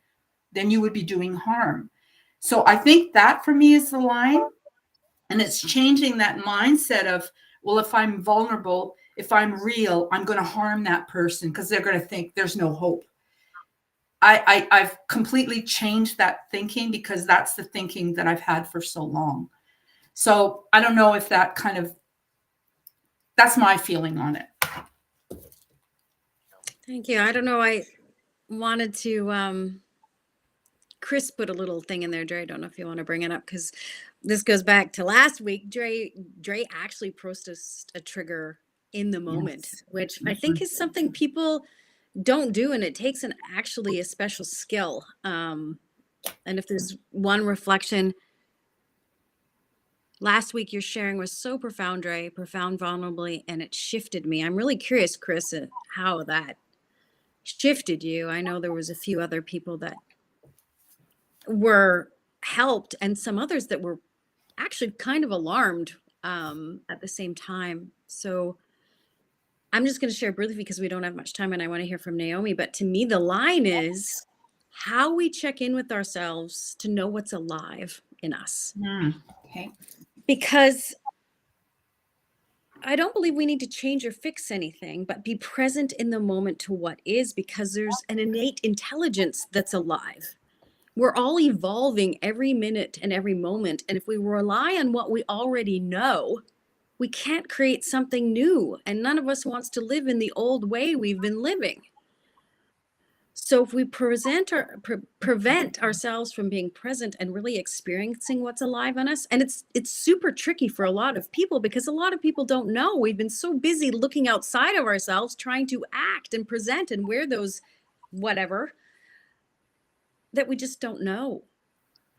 then you would be doing harm. So I think that for me is the line. And it's changing that mindset of, well, if I'm vulnerable, if I'm real, I'm going to harm that person because they're going to think there's no hope. I've completely changed that thinking because that's the thinking that I've had for so long. So I don't know if that kind of, that's my feeling on it. Thank you. I don't know. I wanted to, Chris put a little thing in there, Dre. I don't know if you want to bring it up because this goes back to last week. Dre actually processed a trigger in the moment, yes, which I think is something people don't do, and it takes actually a special skill. And if there's one reflection, last week your sharing was so profound, Dre, profound vulnerably, and it shifted me. I'm really curious, Chris, how that shifted you. I know there was a few other people that were helped and some others that were actually kind of alarmed at the same time. So I'm just going to share briefly because we don't have much time and I want to hear from Naomi. But to me, the line is how we check in with ourselves to know what's alive in us. Okay. Because I don't believe we need to change or fix anything, but be present in the moment to what is, because there's an innate intelligence that's alive. We're all evolving every minute and every moment. And if we rely on what we already know, we can't create something new. And none of us wants to live in the old way we've been living. So if we prevent ourselves from being present and really experiencing what's alive in us, and it's super tricky for a lot of people because a lot of people don't know. We've been so busy looking outside of ourselves, trying to act and present and wear those whatever, that we just don't know.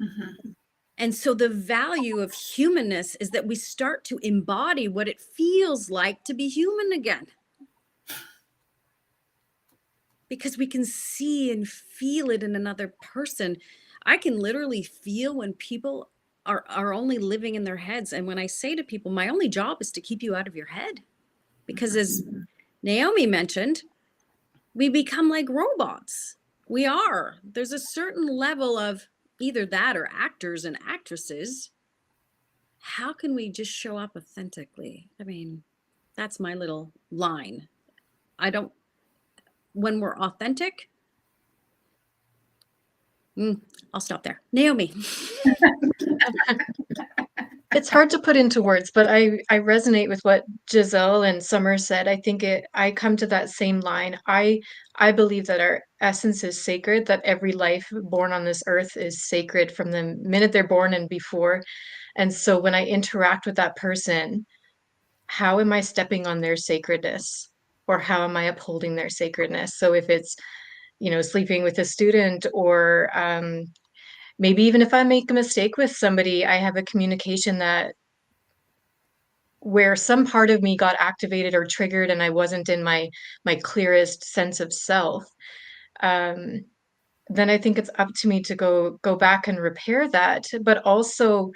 Mm-hmm. And so the value of humanness is that we start to embody what it feels like to be human again. Because we can see and feel it in another person. I can literally feel when people are only living in their heads. And when I say to people, my only job is to keep you out of your head. Because as Naomi mentioned, we become like robots. We are. There's a certain level of either that or actors and actresses. How can we just show up authentically? I mean, that's my little line. When we're authentic, I'll stop there. Naomi. It's hard to put into words, but I resonate with what Gisele and Summer said. I think I come to that same line. I believe that our essence is sacred, that every life born on this earth is sacred from the minute they're born and before. And so when I interact with that person, how am I stepping on their sacredness? Or how am I upholding their sacredness? So if it's, sleeping with a student, or maybe even if I make a mistake with somebody, I have a communication that where some part of me got activated or triggered and I wasn't in my clearest sense of self, then I think it's up to me to go back and repair that, but also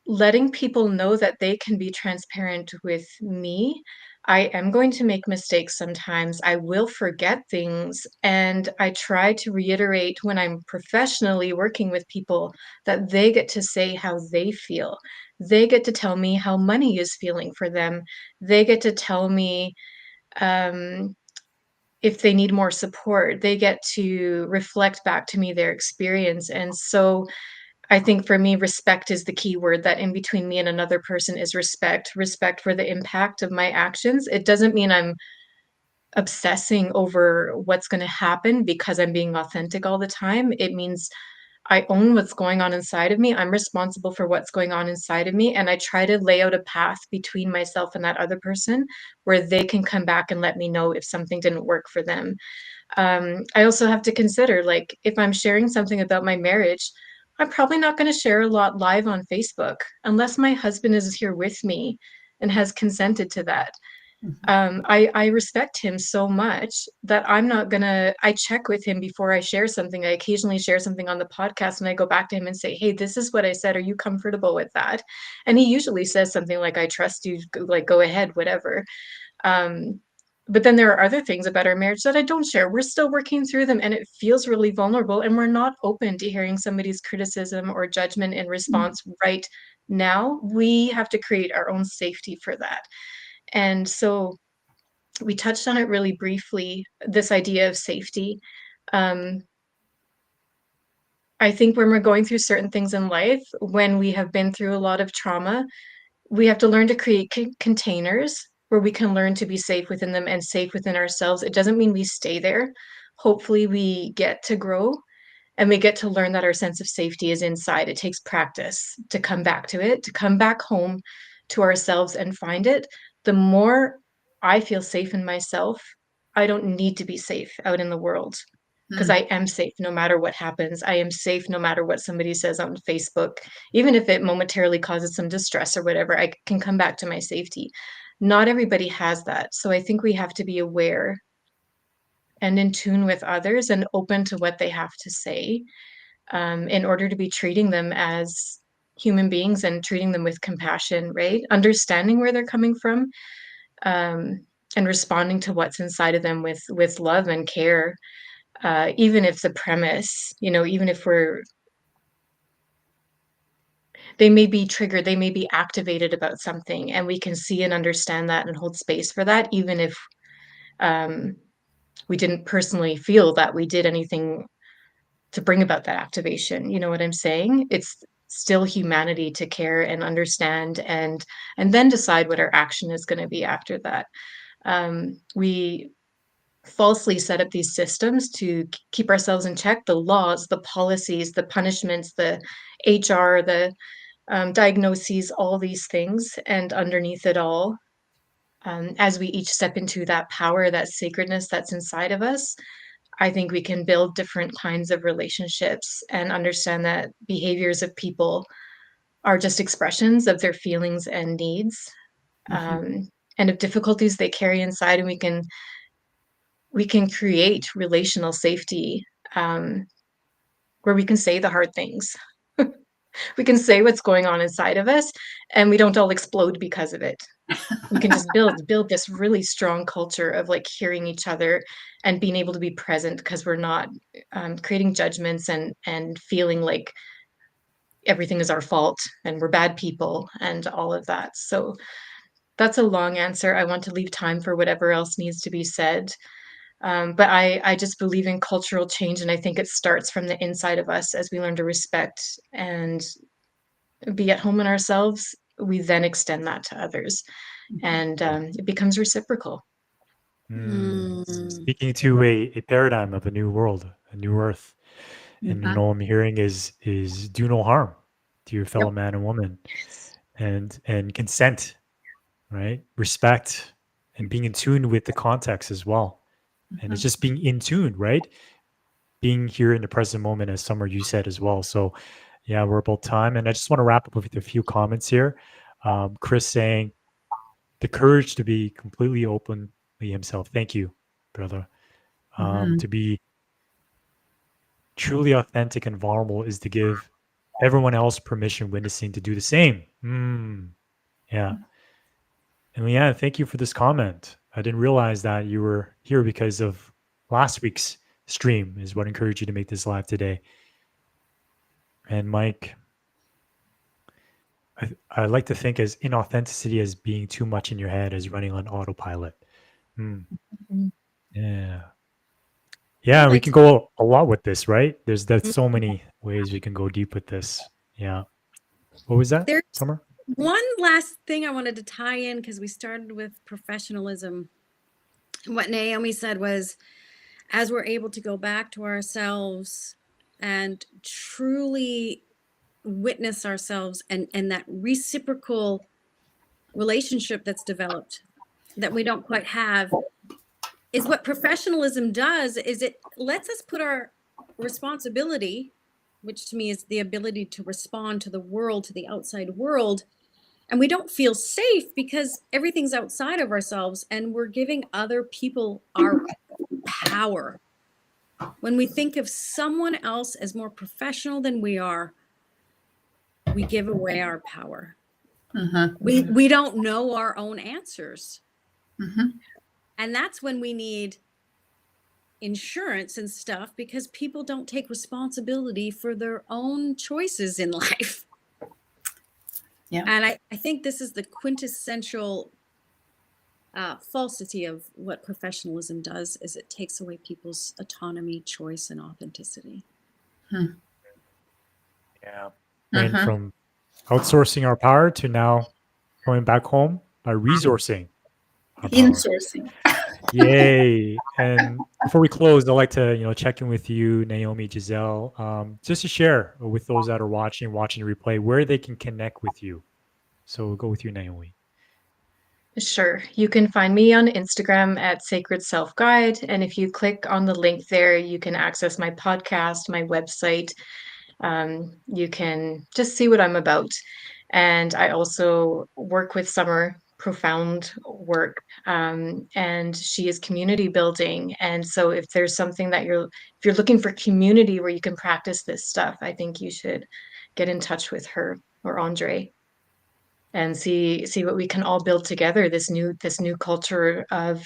letting people know that they can be transparent with me. I am going to make mistakes sometimes. I will forget things. And I try to reiterate when I'm professionally working with people that they get to say how they feel. They get to tell me how money is feeling for them. They get to tell me if they need more support. They get to reflect back to me their experience. And so I think for me, respect is the key word. That in between me and another person is respect for the impact of my actions. It doesn't mean I'm obsessing over what's going to happen because I'm being authentic all the time. It means I own what's going on inside of me. I'm responsible for what's going on inside of me. And I try to lay out a path between myself and that other person where they can come back and let me know if something didn't work for them. I also have to consider, like, if I'm sharing something about my marriage, I'm probably not going to share a lot live on Facebook unless my husband is here with me and has consented to that. I respect him so much that I'm not gonna, I check with him before I share something. I occasionally share something on the podcast and I go back to him and say, hey, this is what I said. Are you comfortable with that? And he usually says something like, I trust you, like, go ahead, whatever. But then there are other things about our marriage that I don't share. We're still working through them and it feels really vulnerable. And we're not open to hearing somebody's criticism or judgment in response right now. We have to create our own safety for that. And so we touched on it really briefly, this idea of safety. I think when we're going through certain things in life, when we have been through a lot of trauma, we have to learn to create containers where we can learn to be safe within them and safe within ourselves. It doesn't mean we stay there. Hopefully, we get to grow and we get to learn that our sense of safety is inside. It takes practice to come back to it, to come back home to ourselves and find it. The more I feel safe in myself, I don't need to be safe out in the world because I am safe no matter what happens. I am safe no matter what somebody says on Facebook. Even if it momentarily causes some distress or whatever, I can come back to my safety. Not everybody has that. So I think we have to be aware and in tune with others and open to what they have to say, in order to be treating them as human beings and treating them with compassion, right? Understanding where they're coming from, and responding to what's inside of them with love and care, even if the premise, even if they may be triggered, they may be activated about something, and we can see and understand that and hold space for that, even if we didn't personally feel that we did anything to bring about that activation. You know what I'm saying? It's still humanity to care and understand and then decide what our action is going to be after that. We falsely set up these systems to keep ourselves in check, the laws, the policies, the punishments, the HR, the diagnoses, all these things. And underneath it all, as we each step into that power, that sacredness that's inside of us, I think we can build different kinds of relationships and understand that behaviors of people are just expressions of their feelings and needs, and of difficulties they carry inside, and we can create relational safety, where we can say the hard things. We can say what's going on inside of us, and we don't all explode because of it. We can just build this really strong culture of like hearing each other and being able to be present because we're not creating judgments and feeling like everything is our fault and we're bad people and all of that. So that's a long answer. I want to leave time for whatever else needs to be said. But I just believe in cultural change, and I think it starts from the inside of us as we learn to respect and be at home in ourselves. We then extend that to others, and it becomes reciprocal. Speaking to a paradigm of a new world, a new earth. And all I'm hearing is do no harm to your fellow man and woman, and consent, right? Respect and being in tune with the context as well. And it's just being in tune, right? Being here in the present moment, as Summer you said as well. So yeah, we're about time. And I just want to wrap up with a few comments here. Chris saying the courage to be completely openly himself. Thank you, brother. To be truly authentic and vulnerable is to give everyone else permission witnessing to do the same. Yeah. And Leanne, thank you for this comment. I didn't realize that you were here because of last week's stream is what encouraged you to make this live today. And Mike, I like to think as inauthenticity as being too much in your head, as running on autopilot. Yeah. Yeah, we can go a lot with this, right? There's so many ways we can go deep with this. Yeah. What was that, Summer? One last thing I wanted to tie in, because we started with professionalism. What Naomi said was, as we're able to go back to ourselves and truly witness ourselves and that reciprocal relationship that's developed that we don't quite have, is what professionalism does, is it lets us put our responsibility which to me is the ability to respond to the world, to the outside world. And we don't feel safe because everything's outside of ourselves, and we're giving other people our power. When we think of someone else as more professional than we are, we give away our power. We don't know our own answers. And that's when we need insurance and stuff, because people don't take responsibility for their own choices in life. Yeah. And I think this is the quintessential falsity of what professionalism does, is it takes away people's autonomy, choice, and authenticity. Yeah. And from outsourcing our power to now going back home by resourcing our power. Insourcing. Yay. And before we close, I'd like to, check in with you, Naomi, Gisele, just to share with those that are watching the replay, where they can connect with you. So we'll go with you, Naomi. Sure. You can find me on Instagram at Sacred Self Guide. And if you click on the link there, you can access my podcast, my website. You can just see what I'm about. And I also work with Summer, profound work. And she is community building. And so if there's something that if you're looking for community where you can practice this stuff, I think you should get in touch with her or Andre and see what we can all build together, this new culture of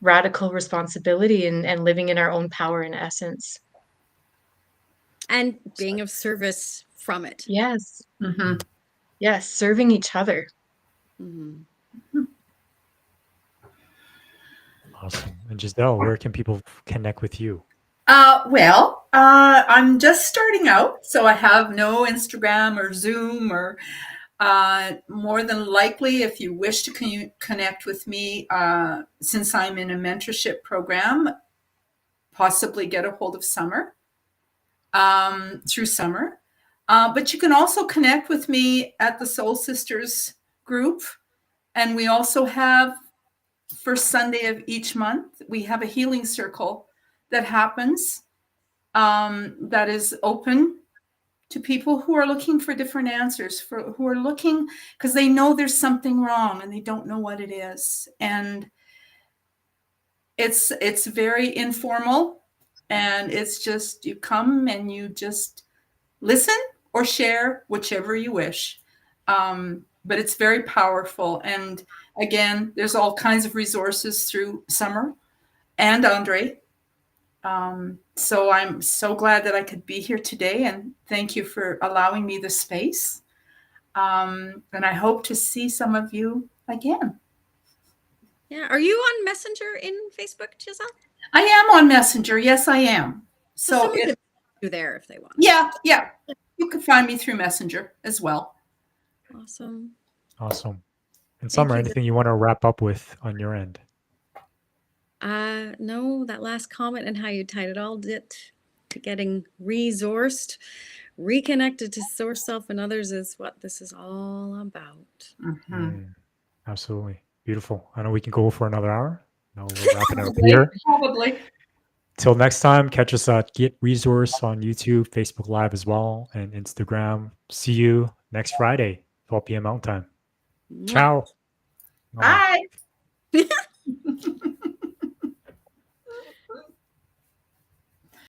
radical responsibility and living in our own power and essence. And being of service from it. Yes. Yes, serving each other. Awesome. And Gisele, where can people connect with you? Well, I'm just starting out, so I have no Instagram or Zoom or more than likely, if you wish to connect with me, since I'm in a mentorship program, possibly get a hold of Summer through Summer. But you can also connect with me at the Soul Sisters group. And we also have, first Sunday of each month, we have a healing circle that happens that is open to people who are looking for different answers, who are looking because they know there's something wrong and they don't know what it is. And it's very informal, and it's just you come and you just listen or share, whichever you wish. But it's very powerful. And again, there's all kinds of resources through Summer and Andre. So I'm so glad that I could be here today, and thank you for allowing me the space. And I hope to see some of you again. Yeah. Are you on Messenger in Facebook, Gisele? I am on Messenger. Yes, I am. So someone could do there if they want. Yeah. You can find me through Messenger as well. Awesome. And Summer, anything you want to wrap up with on your end? No, that last comment and how you tied it all to getting resourced, reconnected to source self and others is what this is all about. Absolutely. Beautiful. I know we can go for another hour. No, we're wrapping it up here. Probably. Till next time, catch us at Get Resource on YouTube, Facebook Live as well, and Instagram. See you next Friday, 12 p.m. Mountain Time. Ciao. Bye.